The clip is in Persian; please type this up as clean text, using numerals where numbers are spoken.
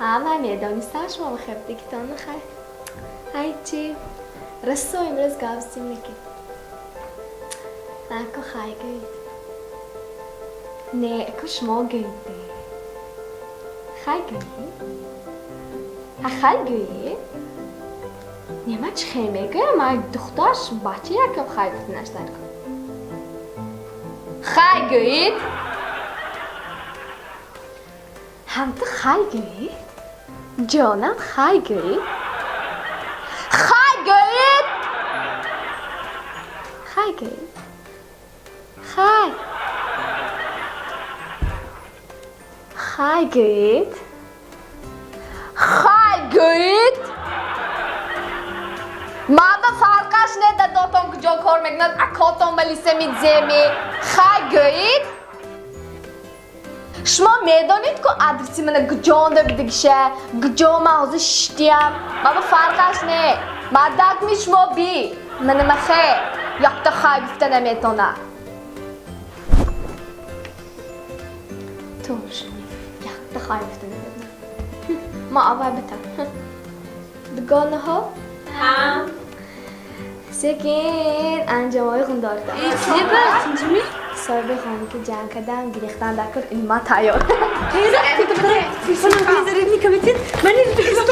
همه میدانستم شما بخیر دیگتان خیر هیچی رسو امروز گاوستیم نکی نکو خیلی گوید نه اکو شما گویده خیلی گوید خیلی گوید نه من چه خیلی میگویم من دخترش بچه یکم خیلی نشتر کن خیلی گوید هم تو خیلی گوید جانم خیلی گوید خیلی گوید خیلی گوید خیلی خیلی گوید خیلی گوید ما به فرقش نده دوتون کجا کار میکنند اکاتون بلیسه میدزیمی خیلی گوید شما میدانید که ادرسی من گجانده بدگشه گجا محوزه شتیم ما به فرقش نه ما دکمی شما بی من مخیر یکتا خیلی گفته نمیتونه تو شما یکتا خیلی گفته نمیتونه ما اول بتم دگانه‌ها هم سکین انجامای خون دارده چیه بس؟ چی می؟ صاحب خانه که جمع کردم گریختن در این ما تایار تیزه تیزه تیزه تیزه تیزه تیزه تیزه